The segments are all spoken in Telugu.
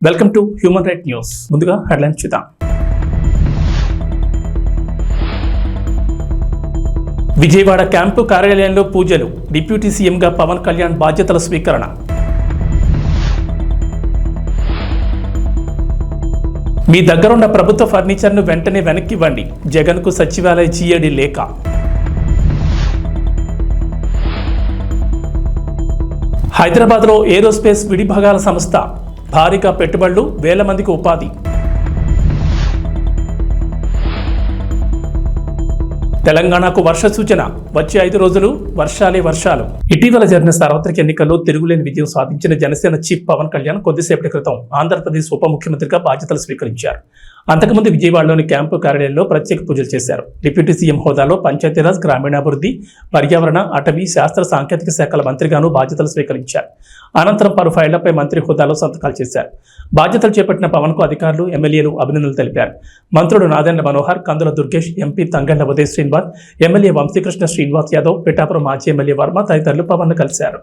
Welcome to human right news. ముందుగా హెడ్లైన్స్ చూద్దాం. విజయవాడ క్యాంపు కార్యాలయంలో పూజలు, డిప్యూటీ సీఎంగా పవన్ కళ్యాణ్ బాధ్యతల స్వీకరణ. మీ దగ్గరున్న ప్రభుత్వ ఫర్నిచర్ను వెంటనే వెనక్కి ఇవ్వండి, జగన్కు సచివాలయ జీఏడీ లేఖ. హైదరాబాద్లో ఏరోస్పేస్ విడిభాగాల సంస్థ, భారీగా పెట్టుబడులు, వేల మందికి ఉపాధి. తెలంగాణకు వర్ష సూచన, వచ్చే 5 రోజులు వర్షాలే వర్షాలు. ఇటీవల జరిగిన సార్వత్రిక ఎన్నికల్లో తిరుగులేని విజయం సాధించిన జనసేన చీఫ్ పవన్ కళ్యాణ్ కొద్దిసేపటి క్రితం ఆంధ్రప్రదేశ్ ఉప ముఖ్యమంత్రిగా బాధ్యతలు స్వీకరించారు. అంతకుముందు విజయవాడలోని క్యాంపు కార్యాలయంలో ప్రత్యేక పూజలు చేశారు. డిప్యూటీ సీఎం హోదాలో పంచాయతీరాజ్, గ్రామీణాభివృద్ధి, పర్యావరణ, అటవీ, శాస్త్ర సాంకేతిక శాఖల మంత్రిగాను బాధ్యతలు స్వీకరించారు. అనంతరం పలు ఫైళ్లపై మంత్రి హోదాలో సంతకాలు చేశారు. బాధ్యతలు చేపట్టిన పవన్ కు అధికారులు, ఎమ్మెల్యేలు అభినందనలు తెలిపారు. మంత్రులు నాదెండ్ల మనోహర్, కందుల దుర్గేష్, ఎంపీ తంగళ్ల ఉదయ్ శ్రీనివాస్, ఎమ్మెల్యే వంశీకృష్ణ శ్రీనివాస్ యాదవ్, పిఠాపురం మాజీ ఎమ్మెల్యే వర్మ తదితరులు పవన్ కలిశారు.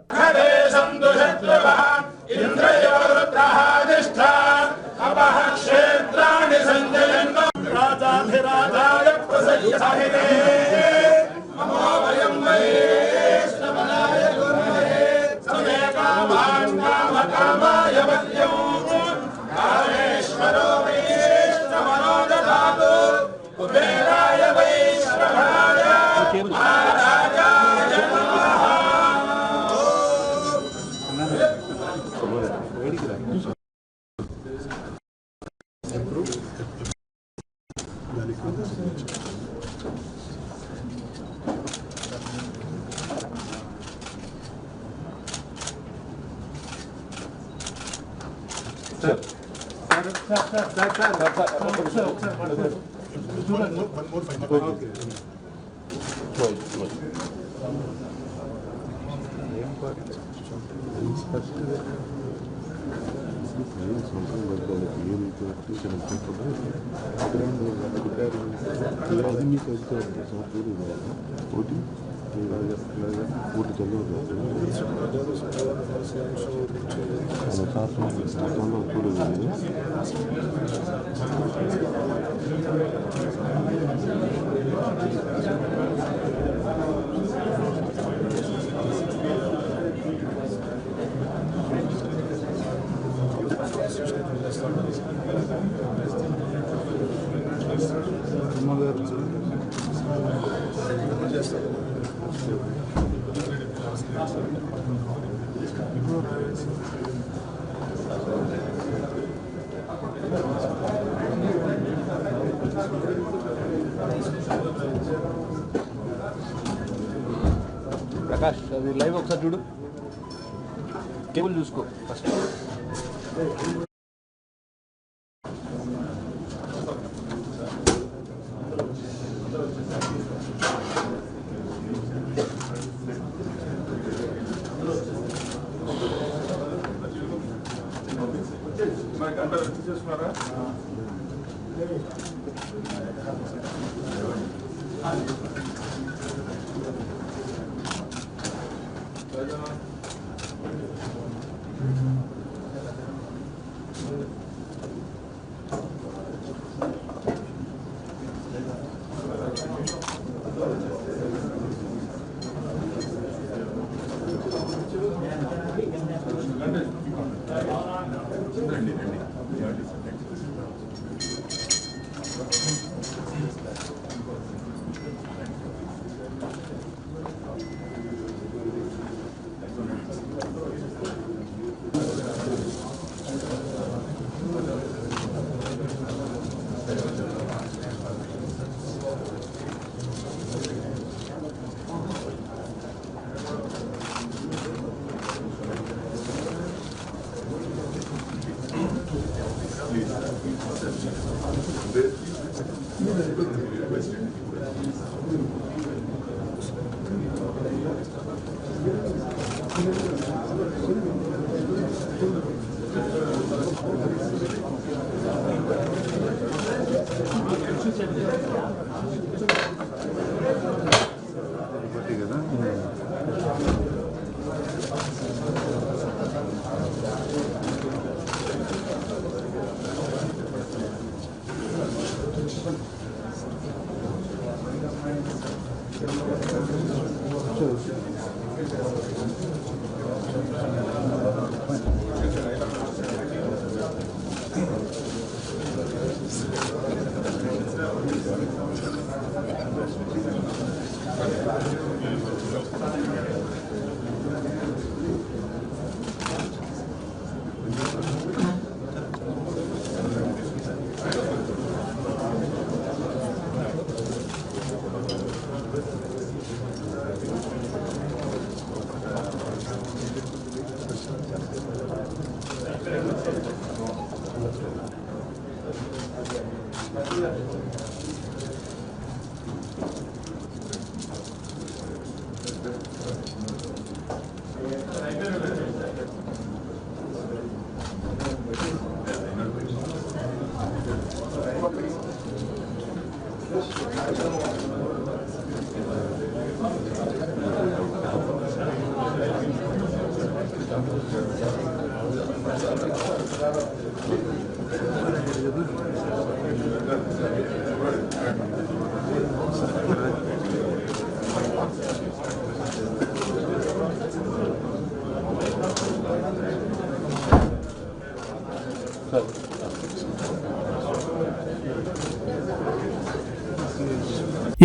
ప్రకాష్, అది లైవ్ ఒకసారి చూడు, కేబుల్ చూసుకో ఫస్ట్.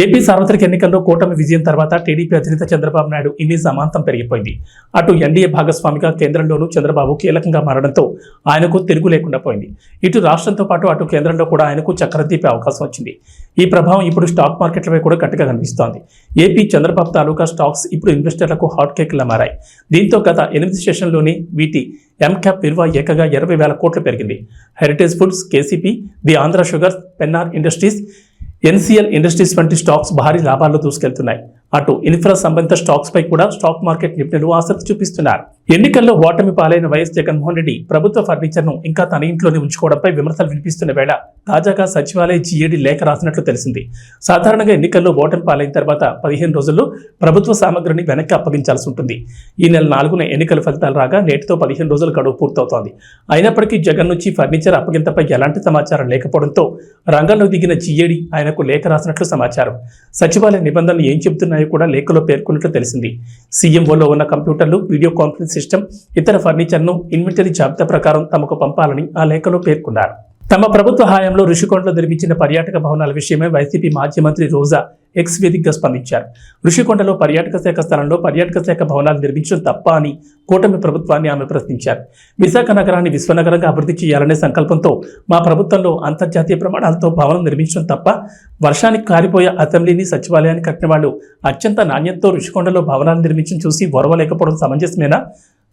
ఏపీ సార్వత్రిక ఎన్నికల్లో కూటమి విజయం తర్వాత టీడీపీ అధినేత చంద్రబాబు నాయుడు ఇమేజ్ అమాంతం పెరిగిపోయింది. అటు ఎన్డీఏ భాగస్వామిగా కేంద్రంలోనూ చంద్రబాబు కీలకంగా మారడంతో ఆయనకు తిరుగు లేకుండా పోయింది. ఇటు రాష్ట్రంతో పాటు అటు కేంద్రంలో కూడా ఆయనకు చక్రం తిప్పే అవకాశం వచ్చింది. ఈ ప్రభావం ఇప్పుడు స్టాక్ మార్కెట్లపై కూడా గట్టిగా కనిపిస్తోంది. ఏపీ చంద్రబాబు తాలూకా స్టాక్స్ ఇప్పుడు ఇన్వెస్టర్లకు హాట్ కేక్లా మారాయి. దీంతో గత 8 సెషన్లోనే వీటి ఎంక్యాప్ విలువ ఏకంగా 20,000 కోట్లు పెరిగింది. Heritage foods, KCP, the Andhra sugars, Pennar industries, NCL industries వంటి స్టాక్స్ భారీ లాభాల్లో దూసుకెళ్తున్నాయి. అటు ఇన్ఫ్రా సంబంధిత స్టాక్స్ పై కూడా స్టాక్ మార్కెట్ నిపుణులు ఆసక్తి చూపిస్తున్నారు. ఎన్నికల్లో ఓటమి పాలైన వైఎస్ జగన్మోహన్ రెడ్డి ప్రభుత్వ ఫర్నిచర్ను ఇంకా తన ఇంట్లోనే ఉంచుకోవడంపై విమర్శలు వినిపిస్తున్న వేళ తాజాగా సచివాలయ జీఏడీ లేఖ రాసినట్లు తెలిసింది. సాధారణంగా ఎన్నికల్లో ఓటమి పాలైన తర్వాత 15 రోజుల్లో ప్రభుత్వ సామగ్రిని వెనక్కి అప్పగించాల్సి ఉంటుంది. ఈ నెల 4న ఎన్నికల ఫలితాలు రాగా నేటితో 15 రోజుల గడువు పూర్తవుతోంది. అయినప్పటికీ జగన్ నుంచి ఫర్నిచర్ అప్పగింతపై ఎలాంటి సమాచారం లేకపోవడంతో రంగంలో దిగిన జీఏడీ ఆయనకు లేఖ రాసినట్లు సమాచారం. సచివాలయ నిబంధనలు ఏం చెబుతున్నాయో కూడా లేఖలో పేర్కొన్నట్లు తెలిసింది. సీఎంఓలో ఉన్న కంప్యూటర్లు, వీడియో కాన్ఫరెన్స్ సిస్టమ్, ఇతర ఫర్నిచర్ను ఇన్వెంటరీ జాబితా ప్రకారం తమకు పంపాలని ఆ లేఖలో పేర్కొన్నారు. తమ ప్రభుత్వ హయాంలో ఋషికొండలో నిర్మించిన పర్యాటక భవనాల విషయమై వైసీపీ మాజీ మంత్రి రోజా ఎక్స్ వేదికగా స్పందించారు. ఋషికొండలో పర్యాటక శాఖ స్థలంలో పర్యాటక శాఖ భవనాలు నిర్మించడం తప్ప అని కూటమి ప్రభుత్వాన్ని ఆమె ప్రశ్నించారు. విశాఖ నగరాన్ని విశ్వనగరంగా అభివృద్ధి చేయాలనే సంకల్పంతో మా ప్రభుత్వంలో అంతర్జాతీయ ప్రమాణాలతో భవనం నిర్మించడం తప్ప వర్షానికి కారిపోయే అసెంబ్లీని, సచివాలయాన్ని కట్టిన వాళ్ళు అత్యంత నాణ్యతతో ఋషికొండలో భవనాలు నిర్మించడం చూసి ఓర్వలేకపోవడం సమంజసమేనా?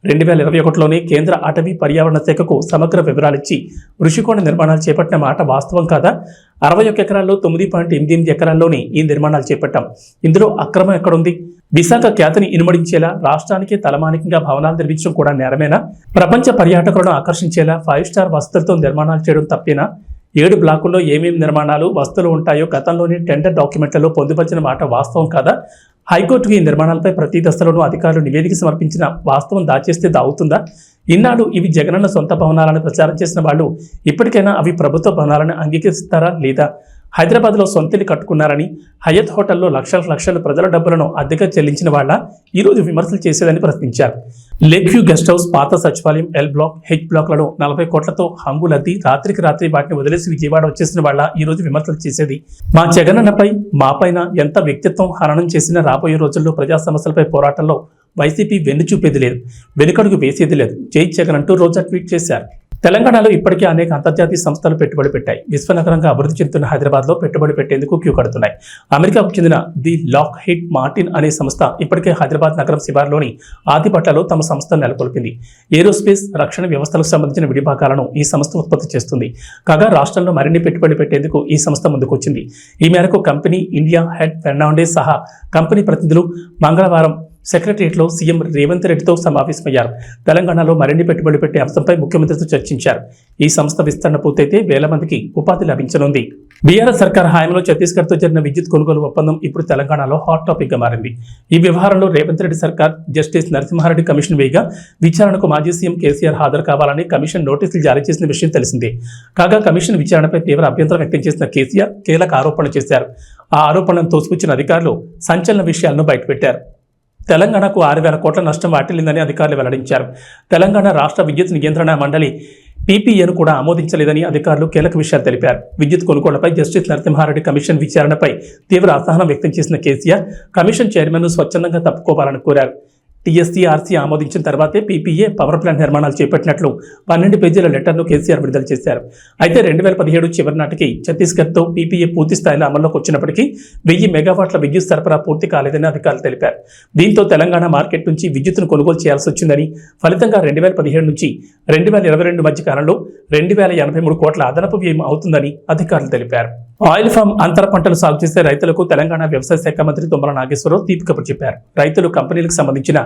2021లోనే కేంద్ర అటవీ పర్యావరణ శాఖకు సమగ్ర వివరాలిచ్చి ఋషికొండ నిర్మాణాలు చేపట్టిన మాట వాస్తవం కాదా? 61 ఎకరాల్లో 9.88 ఎకరాల్లోనే ఈ నిర్మాణాలు చేపట్టాం. ఇందులో అక్రమం ఎక్కడుంది? విశాఖ ఖ్యాతిని ఇనుమడించేలా రాష్ట్రానికి తలమానికంగా భవనాలు నిర్మించడం కూడా నేరమేనా? ప్రపంచ పర్యాటకులను ఆకర్షించేలా 5 స్టార్ వసతులతో నిర్మాణాలు చేయడం తప్పేనా? 7 బ్లాకుల్లో ఏమేమి నిర్మాణాలు, వస్తువులు ఉంటాయో గతంలోనే టెండర్ డాక్యుమెంట్లలో పొందుపరిచిన మాట వాస్తవం కాదా? హైకోర్టుకు ఈ నిర్మాణాలపై ప్రతి దశలోనూ అధికారులు నివేదిక సమర్పించిన వాస్తవం దాచేస్తే దావుతుందా? ఇన్నాళ్ళు ఇవి జగనన్న సొంత భవనాలను ప్రచారం చేసిన వాళ్ళు ఇప్పటికైనా అవి ప్రభుత్వ భవనాలను అంగీకరిస్తారా లేదా? హైదరాబాద్లో సొంతిల్లు కట్టుకున్నారని హయత్ హోటల్లో లక్షలు ప్రజల డబ్బులను అద్దెగా చెల్లించిన వాళ్ళ ఈరోజు విమర్శలు చేసేదని ప్రశ్నించారు. లేక్ వ్యూ గెస్ట్ హౌస్, పాత సచివాలయం, ఎల్ బ్లాక్, హెచ్ బ్లాక్లను 40 కోట్లతో హంగులద్ది రాత్రికి రాత్రి వాటిని వదిలేసి విజయవాడ వచ్చేసిన వాళ్ళ ఈరోజు విమర్శలు చేసేది. మా జగనన్నపై, మాపైన ఎంత వ్యక్తిత్వం హననం చేసినా రాబోయే రోజుల్లో ప్రజా సమస్యలపై పోరాటంలో వైసీపీ వెన్ను చూపేది లేదు, వెనుకడుగు వేసేది లేదు. జై జగన్ అంటూ రోజా ట్వీట్ చేశారు. తెలంగాణలో ఇప్పటికే అనేక అంతర్జాతీయ సంస్థలు పెట్టుబడి పెట్టాయి. విశ్వనగరంగా అభివృద్ధి చెందుతున్న హైదరాబాద్లో పెట్టుబడి పెట్టేందుకు క్యూ కడుతున్నాయి. అమెరికాకు చెందిన ది లాక్ హీడ్ మార్టిన్ అనే సంస్థ ఇప్పటికే హైదరాబాద్ నగరం శివార్లోని ఆదిపట్లలో తమ సంస్థను నెలకొల్పింది. ఏరోస్పేస్, రక్షణ వ్యవస్థలకు సంబంధించిన విడిభాగాలను ఈ సంస్థ ఉత్పత్తి చేస్తుంది. కాగా రాష్ట్రంలో మరిన్ని పెట్టుబడి పెట్టేందుకు ఈ సంస్థ ముందుకొచ్చింది. ఈ మేరకు కంపెనీ ఇండియా హెడ్ ఫెర్నాండెస్ సహా కంపెనీ ప్రతినిధులు మంగళవారం సెక్రటరియట్లో సీఎం రేవంత్ రెడ్డితో సమావేశమయ్యారు. తెలంగాణలో మరిన్ని పెట్టుబడి పెట్టే అంశంపై ముఖ్యమంత్రితో చర్చించారు. ఈ సంస్థ విస్తరణ పూర్తయితే 1000 మందికి ఉపాధి లభించనుంది. బీఆర్ఎస్ సర్కార్ హయాంలో ఛత్తీస్గఢ్తో జరిగిన విద్యుత్ కొనుగోలు ఒప్పందం ఇప్పుడు తెలంగాణలో హాట్ టాపిక్ గా మారింది. ఈ వ్యవహారంలో రేవంత్ రెడ్డి సర్కార్ జస్టిస్ నరసింహారెడ్డి కమిషన్ వేయగా విచారణకు మాజీ సీఎం కేసీఆర్ హాజరు కావాలని కమిషన్ నోటీసులు జారీ చేసిన విషయం తెలిసిందే. కాగా కమిషన్ విచారణపై తీవ్ర అభ్యంతరం వ్యక్తం చేసిన కేసీఆర్ కీలక ఆరోపణలు చేశారు. ఆ ఆరోపణలను తోసిపుచ్చిన అధికారులు సంచలన విషయాలను బయటపెట్టారు. తెలంగాణకు 6,000 కోట్ల నష్టం వాటిల్లిందని అధికారులు వెల్లడించారు. తెలంగాణ రాష్ట్ర విద్యుత్ నియంత్రణ మండలి పీపీఏను కూడా ఆమోదించలేదని అధికారులు కీలక విషయాలు తెలిపారు. విద్యుత్ కొనుగోళ్లపై జస్టిస్ నరసింహారెడ్డి కమిషన్ విచారణపై తీవ్ర అసహనం వ్యక్తం చేసిన కేసీఆర్ కమిషన్ చైర్మన్ను స్వచ్ఛందంగా తప్పుకోవాలని కోరారు. టీఎస్సీఆర్సీ ఆమోదించిన తర్వాతే పీపీఏ పవర్ ప్లాంట్ నిర్మాణాలు చేపట్టినట్లు 12 పేజీల లెటర్ను కేసీఆర్ విడుదల చేశారు. అయితే 2017 చివరి నాటికి ఛత్తీస్గఢ్తో పీపీఏ పూర్తి స్థాయిలో అమల్లోకి వచ్చినప్పటికీ 1000 మెగావాట్ల విద్యుత్ సరఫరా పూర్తి కాలేదని అధికారులు తెలిపారు. దీంతో తెలంగాణ మార్కెట్ నుంచి విద్యుత్తును కొనుగోలు చేయాల్సి వచ్చిందని, ఫలితంగా 2017 నుంచి 2022 మధ్య కాలంలో 2083 కోట్ల అదనపు వ్యయం అవుతుందని అధికారులు తెలిపారు. ఆయిల్ ఫామ్ అంతర పంటలు సాగు చేసే రైతులకు తెలంగాణ వ్యవసాయ శాఖ మంత్రి తుమ్మల నాగేశ్వరరావు తీపి కబురు చెప్పారు. రైతులు కంపెనీలకు సంబంధించిన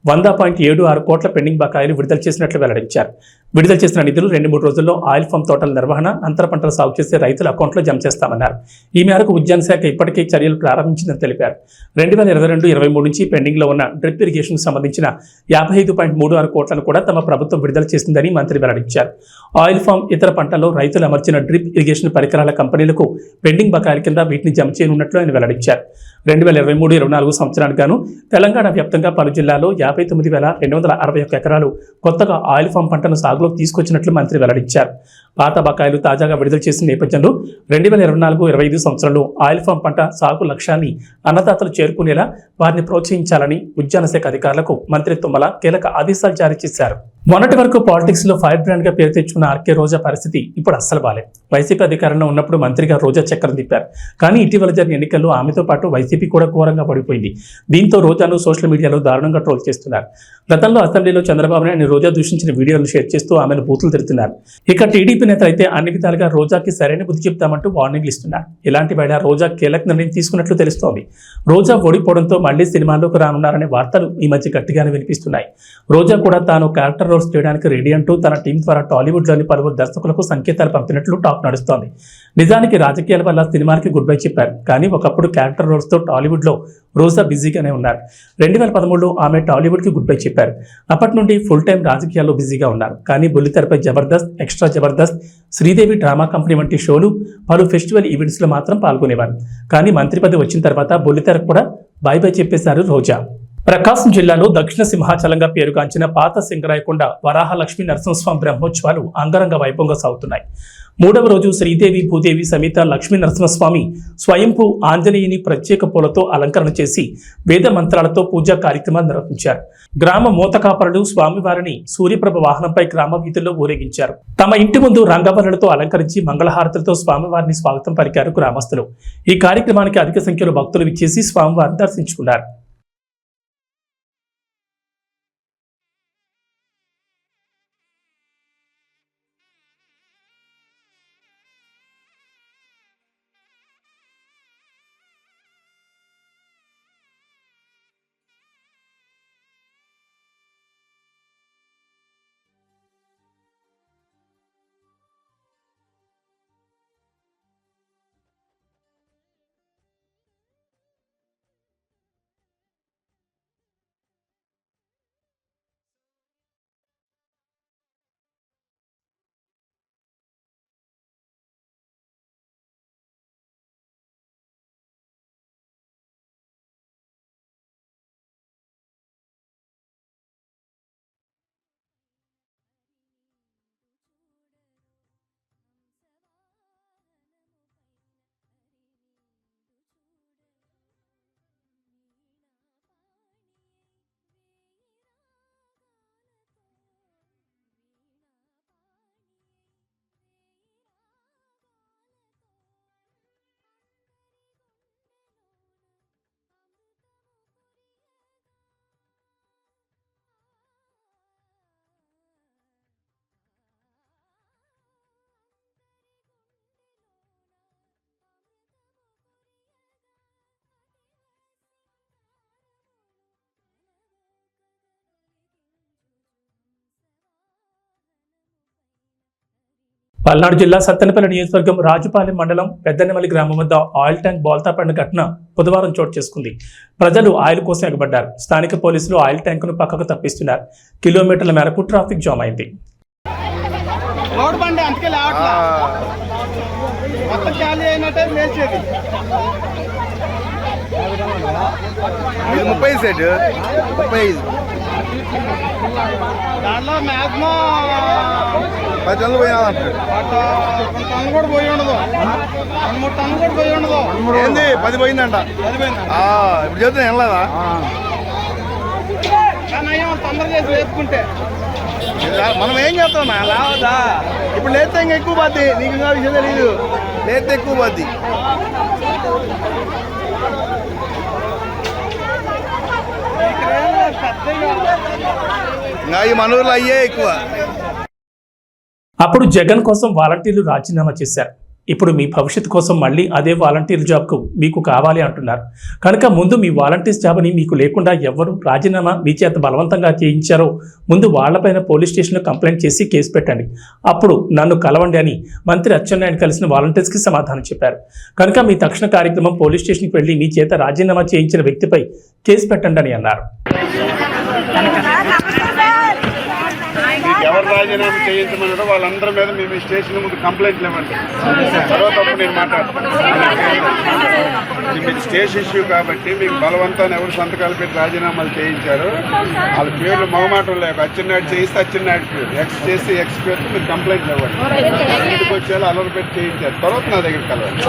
100.76 కోట్ల పెండింగ్ బకాయిలు విడుదల చేసినట్లు వెల్లడించారు. విడుదల చేసిన నిధులు 2-3 రోజుల్లో ఆయిల్ ఫామ్ తోటల నిర్వహణ, అంతర పంటలు సాగు చేసే రైతుల అకౌంట్లో జమ చేస్తామన్నారు. ఈ మేరకు ఉద్యాన శాఖ ఇప్పటికే చర్యలు ప్రారంభించిందని తెలిపారు. 2022-23 నుంచి పెండింగ్లో ఉన్న డ్రిప్ ఇరిగేషన్కు సంబంధించిన 55.36 కోట్లను కూడా తమ ప్రభుత్వం విడుదల చేసిందని మంత్రి వెల్లడించారు. ఆయిల్ ఫామ్ ఇతర పంటల్లో రైతులు అమర్చిన డ్రిప్ ఇరిగేషన్ పరికరాల కంపెనీలకు పెండింగ్ బకాయిల కింద వీటిని జమ చేయనున్నట్లు ఆయన వెల్లడించారు. 2023-24 సంవత్సరానికి గాను తెలంగాణ వ్యాప్తంగా పలు జిల్లాల్లో 59,261 ఎకరాలు కొత్తగా ఆయిల్ ఫామ్ పంటను సాగులోకి తీసుకొచ్చినట్లు మంత్రి వెల్లడించారు. పాత బకాయిలు తాజాగా విడుదల చేసిన నేపథ్యంలో 2024-25 సంవత్సరంలో ఆయిల్ ఫామ్ పంట సాగు లక్ష్యాన్ని అన్నదాతలు చేరుకునేలా వారిని ప్రోత్సహించాలని ఉద్యాన శాఖ అధికారులకు మంత్రి తుమ్మల కీలక ఆదేశాలు జారీ చేశారు. మొన్నటి వరకు పాలిటిక్స్ లో ఫైర్ బ్రాండ్ గా పేరు తెచ్చుకున్న ఆర్కే రోజా పరిస్థితి ఇప్పుడు అస్సలు బాలేదు. వైసీపీ అధికారంలో ఉన్నప్పుడు మంత్రిగా రోజా చక్రం తిప్పారు. కానీ ఇటీవల జరిగిన ఎన్నికల్లో ఆమెతో పాటు వైసీపీ కూడా ఘోరంగా పడిపోయింది. దీంతో రోజాను సోషల్ మీడియాలో దారుణంగా ట్రోల్ చేస్తున్నారు. గతంలో అసెంబ్లీలో చంద్రబాబు నాయుడు రోజా దూషించిన వీడియోలు షేర్ చేస్తూ ఆమెను బూతులు తిడుతున్నారు. ఇక టీడీపీ నేతలు అయితే అన్ని విధాలుగా రోజాకి సరైన బుద్ధి చెప్తామంటూ వార్నింగ్లు ఇస్తున్నారు. ఇలాంటి వేళ రోజా కీలక నిర్ణయం తీసుకున్నట్లు తెలుస్తోంది. రోజా ఓడిపోవడంతో మళ్లీ సినిమాల్లోకి రానున్నారనే వార్తలు ఈ మధ్య గట్టిగానే వినిపిస్తున్నాయి. రోజా కూడా తాను క్యారెక్టర్ రోల్స్ చేయడానికి రెడీ అంటూ తన టీం ద్వారా టాలీవుడ్లోని పలువురు దర్శకులకు సంకేతాలు పంపినట్లు టాక్ నడుస్తోంది. నిజానికి రాజకీయాల వల్ల సినిమాకి గుడ్ బై చెప్పారు. కానీ ఒకప్పుడు క్యారెక్టర్ రోల్స్తో టాలీవుడ్లో రోజా బిజీగానే ఉన్నారు. 2013లో ఆమె టాలీవుడ్కి గుడ్ బై చెప్పారు. అప్పటి నుండి ఫుల్ టైం రాజకీయాల్లో బిజీగా ఉన్నారు. కానీ బుల్లితెరపై Jabardasth, extra Jabardasth, Sridevi drama company వంటి షోలు, పలు ఫెస్టివల్ ఈవెంట్స్లో మాత్రం పాల్గొనేవారు. కానీ మంత్రి పదవి వచ్చిన తర్వాత బుల్లితెరకు కూడా బై బై చెప్పేశారు రోజా. ప్రకాశం జిల్లాలో దక్షిణ సింహాచలంగా పేరుగాంచిన పాత సింగరాయకొండ వరాహ లక్ష్మీ నరసింహస్వామి బ్రహ్మోత్సవాలు అంగరంగ వైభవంగా సాగుతున్నాయి. 3వ రోజు శ్రీదేవి భూదేవి సమేత లక్ష్మీ నరసింహస్వామి స్వయంభూ ఆంజనేయుని ప్రత్యేక పూలతో అలంకరణ చేసి వేద మంత్రాలతో పూజా కార్యక్రమాలు నిర్వహించారు. గ్రామ మూతకాపరులు స్వామివారిని సూర్యప్రభ వాహనంపై గ్రామ వీధుల్లో ఊరేగించారు. తమ ఇంటి ముందు రంగవల్లులతో అలంకరించి మంగళహారతులతో స్వామివారిని స్వాగతం పలికారు గ్రామస్తులు. ఈ కార్యక్రమానికి అధిక సంఖ్యలో భక్తులు విచ్చేసి స్వామివారిని దర్శించుకున్నారు. పల్నాడు జిల్లా సత్తెనపల్లి నియోజకవర్గం రాజుపాలెం మండలం పెద్దనెమలి గ్రామం వద్ద ఆయిల్ ట్యాంక్ బోల్తా పడిన ఘటన బుధవారం చోటు చేసుకుంది. ప్రజలు ఆయిల్ కోసం ఎగబడ్డారు. స్థానిక పోలీసులు ఆయిల్ ట్యాంకును పక్కకు తప్పిస్తున్నారు. కిలోమీటర్ల మేరకు ట్రాఫిక్ జామ్ అయింది. 30 సెట్ 35 దాంట్లో మ్యాక్సిమం 10 టన్నులు పోయినా టన్ను కూడా పోయి ఉండదు. 2-3 టన్ను కూడా పోయి ఉండదు. ఏంది 10 పోయిందంట. 10 పోయిందా? ఇప్పుడు చెప్తే వెళ్ళదా నయం తొందర చేసి లేపుకుంటే. మనం ఏం చేస్తాం నా లావదా ఇప్పుడు లేతే ఇంకా ఎక్కువ పోద్ది. నీకు ఇంకా విషయం తెలీదు, లేతే ఎక్కువ పోద్ది. ఇంకా ఈ మనూర్లో అయ్యే ఎక్కువ. అప్పుడు జగన్ కోసం వాలంటీర్లు రాజీనామా చేశారు. ఇప్పుడు మీ భవిష్యత్తు కోసం మళ్ళీ అదే వాలంటీర్ జాబ్కు మీకు కావాలి అంటున్నారు. కనుక ముందు మీ వాలంటీర్స్ జాబ్ని మీకు లేకుండా ఎవరు రాజీనామా మీ చేత బలవంతంగా చేయించారో ముందు వాళ్లపైన పోలీస్ స్టేషన్లో కంప్లైంట్ చేసి కేసు పెట్టండి. అప్పుడు నన్ను కలవండి అని మంత్రి అచ్చెన్నాయుడు కలిసిన వాలంటీర్స్కి సమాధానం చెప్పారు. కనుక మీ తక్షణ కార్యక్రమం పోలీస్ స్టేషన్కి వెళ్లి మీ చేత రాజీనామా చేయించిన వ్యక్తిపై కేసు పెట్టండి అని అన్నారు. ఎవరు రాజీనామా చేయించమన్నారో వాళ్ళందరి మీద మేము స్టేషన్ ముందు కంప్లైంట్లు ఇవ్వండి. తర్వాత నేను మాట్లాడతాను. మీకు స్టేషన్ ఇష్యూ కాబట్టి మీకు బలవంతాన్ని ఎవరు సంతకాలు పెట్టి రాజీనామాలు చేయించారు వాళ్ళ పేర్లు మొహమాటం లేక అచ్చెన్నాయుడు చేయిస్తే అచ్చెన్నాయుడు పేరు, ఎక్స్ చేసి ఎక్స్ పేరుతో మీరు కంప్లైంట్లు ఇవ్వండి. ఇంటికి వచ్చేలా అలవాటు పెట్టి చేయించారు. తర్వాత నా దగ్గర కలవాలి.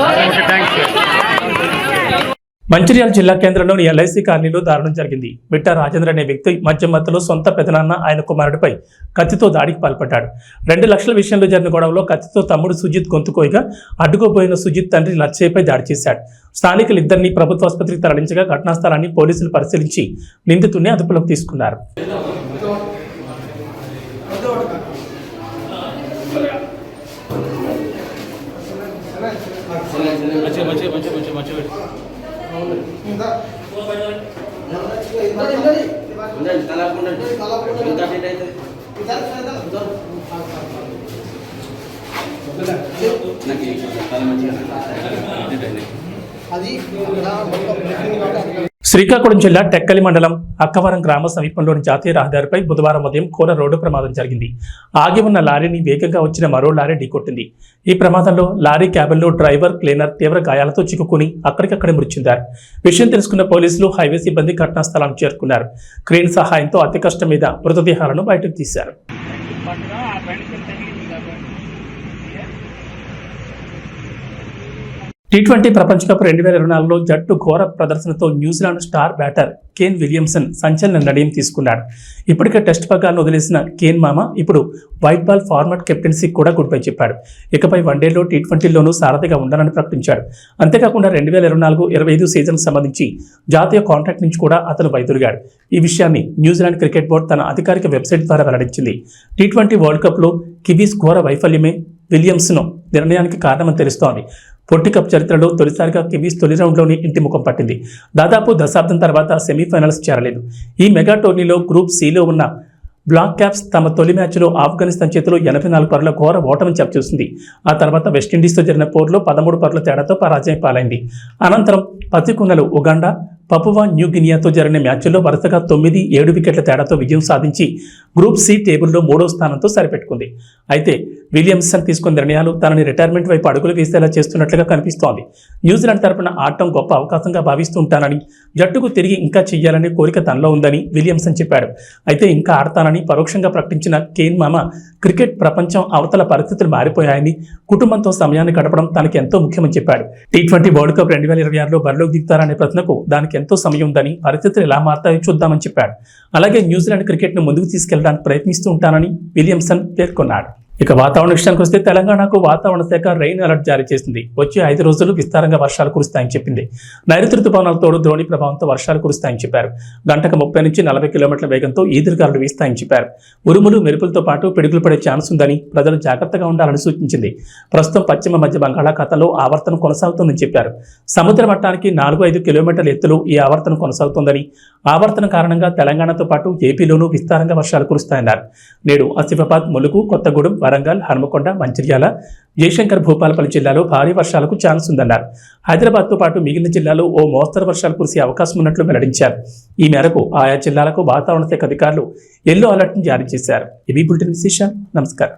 మంచిర్యాల జిల్లా కేంద్రంలోని ఎల్ఐసి కాలనీలో దారుణం జరిగింది. బిట్టా రాజేంద్ర అనే వ్యక్తి మధ్య మధ్యలో సొంత పెదనాన్న ఆయన కుమారుడిపై కత్తితో దాడికి పాల్పడ్డాడు. 2 లక్షల విషయంలో జరిగిన గొడవలో కత్తితో తమ్ముడు సుజిత్ గొంతుకోయగా అడ్డుకోబోయిన సుజిత్ తండ్రి లచ్చయ్యపై దాడి చేశాడు. స్థానికులు ఇద్దరిని ప్రభుత్వ ఆసుపత్రికి తరలించగా ఘటనా స్థలాన్ని పోలీసులు పరిశీలించి నిందితుడిని అదుపులోకి తీసుకున్నారు. శ్రీకాకుళం జిల్లా టెక్కలి మండలం అక్కవరం గ్రామ సమీపంలోని జాతీయ రహదారిపై బుధవారం ఉదయం ఘోర రోడ్డు ప్రమాదం జరిగింది. ఆగి ఉన్న లారీని వేగంగా వచ్చిన మరో లారీ ఢీకొట్టింది. ఈ ప్రమాదంలో లారీ క్యాబిన్లో డ్రైవర్, క్లీనర్ తీవ్ర గాయాలతో చిక్కుకుని అక్కడికక్కడే మృతి చెందారు. విషయం తెలుసుకున్న పోలీసులు, హైవే సిబ్బంది ఘటనా స్థలానికి చేరుకున్నారు. క్రేన్ సహాయంతో అతి కష్టం మీద మృతదేహాలను బయటకు తీశారు. T20 ప్రపంచ కప్ 2024లో జట్టు ఘోర ప్రదర్శనతో New Zealand star batter Kane Williamson సంచలన నిర్ణయం తీసుకున్నాడు. ఇప్పటికే టెస్ట్ పగ్గాలను వదిలేసిన కేన్ మామ ఇప్పుడు వైట్ బాల్ ఫార్మాట్ కెప్టెన్సీకి కూడా గుడ్ బై చెప్పాడు. ఇకపై వన్డేలో T20లోనూ సారథిగా ఉండాలని ప్రకటించాడు. అంతేకాకుండా 2024-25 సీజన్కు సంబంధించి జాతీయ కాంట్రాక్ట్ నుంచి కూడా అతను వైదొలిగాడు. ఈ విషయాన్ని న్యూజిలాండ్ క్రికెట్ బోర్డు తన అధికారిక వెబ్సైట్ ద్వారా వెల్లడించింది. T20 వరల్డ్ కప్లో కివీస్ ఘోర వైఫల్యమే విలియమ్సన్ నిర్ణయానికి కారణమని తెలుస్తోంది. పొట్టి కప్ చరిత్రలో తొలిసారిగా కివీస్ తొలి రౌండ్లోనే ఇంటి ముఖం పట్టింది. దాదాపు దశాబ్దం తర్వాత సెమీఫైనల్స్ చేరలేదు. ఈ మెగా టోర్నీలో గ్రూప్ సిలో ఉన్న బ్లాక్ క్యాప్స్ తమ తొలి మ్యాచ్లో ఆఫ్ఘనిస్తాన్ చేతిలో 84 పరుల ఘోర ఓటమిని చవిచూసింది. ఆ తర్వాత వెస్టిండీస్తో జరిగిన పోరులో 13 పరుల తేడాతో పరాజయం పాలైంది. అనంతరం పసికున్నలు ఉగాండా, పపువా న్యూ గినియాతో జరిగిన మ్యాచ్ల్లో వరుసగా 9-7 వికెట్ల తేడాతో విజయం సాధించి గ్రూప్ సి టేబుల్లో 3వ స్థానంతో సరిపెట్టుకుంది. అయితే విలియమ్సన్ తీసుకున్న నిర్ణయాలు తనని రిటైర్మెంట్ వైపు అడుగులు వేసేలా చేస్తున్నట్లుగా కనిపిస్తోంది. న్యూజిలాండ్ తరపున ఆడటం గొప్ప అవకాశంగా భావిస్తుంటానని, జట్టుకు తిరిగి ఇంకా చెయ్యాలనే కోరిక తనలో ఉందని విలియమ్సన్ చెప్పాడు. అయితే ఇంకా ఆడతానని పరోక్షంగా ప్రకటించిన కేన్ మామ క్రికెట్ ప్రపంచం అవతల పరిస్థితులు మారిపోయాయని, కుటుంబంతో సమయాన్ని గడపడం తనకి ఎంతో ముఖ్యమని చెప్పాడు. T20 వరల్డ్ కప్ 2026లో బరిలోకి దిగుతారనే ప్రశ్నకు దానికి ఎంతో సమయం ఉందని, పరిస్థితులు ఎలా మారుతాయో చూద్దామని చెప్పాడు. అలాగే న్యూజిలాండ్ క్రికెట్ను ముందుకు తీసుకెళ్లడానికి ప్రయత్నిస్తూ ఉంటానని విలియమ్సన్ పేర్కొన్నాడు. ఇక వాతావరణ విషయానికి వస్తే తెలంగాణకు వాతావరణ శాఖ రెయిన్ అలర్ట్ జారీ చేసింది. వచ్చే 5 రోజులు విస్తారంగా వర్షాలు కురుస్తాయని చెప్పింది. నైరుతి రుతుపవనాల తోడు ద్రోణి ప్రభావంతో వర్షాలు కురుస్తాయని చెప్పారు. గంటకు 30 నుంచి 40 కిలోమీటర్ల వేగంతో ఈదురుగాలులు వీస్తాయని చెప్పారు. ఉరుములు, మెరుపులతో పాటు పిడుగులు పడే ఛాన్స్ ఉందని, ప్రజలు జాగ్రత్తగా ఉండాలని సూచించింది. ప్రస్తుతం పశ్చిమ మధ్య బంగాళాఖాతంలో ఆవర్తనం కొనసాగుతుందని చెప్పారు. సముద్ర మట్టానికి 4-5 కిలోమీటర్ల ఎత్తులో ఈ ఆవర్తనం కొనసాగుతోందని, ఆవర్తనం కారణంగా తెలంగాణతో పాటు ఏపీలోనూ విస్తారంగా వర్షాలు కురుస్తాయన్నారు. నేడు ఆసిఫాబాద్, ములుగు, కొత్తగూడెం, వరంగల్, హన్మకొండ, మంచిర్యాల, జయశంకర్, భూపాలపల్లి జిల్లాలో భారీ వర్షాలకు ఛాన్స్ ఉందన్నారు. హైదరాబాద్తో పాటు మిగిలిన జిల్లాలో ఓ మోస్తరు వర్షాలు కురిసే అవకాశం ఉన్నట్లు వెల్లడించారు. ఈ మేరకు ఆయా జిల్లాలకు వాతావరణ శాఖ అధికారులు ఎల్లో అలర్ట్ను జారీ చేశారు. ఇవి బులెటిన్ విశేషాలు. నమస్కారం.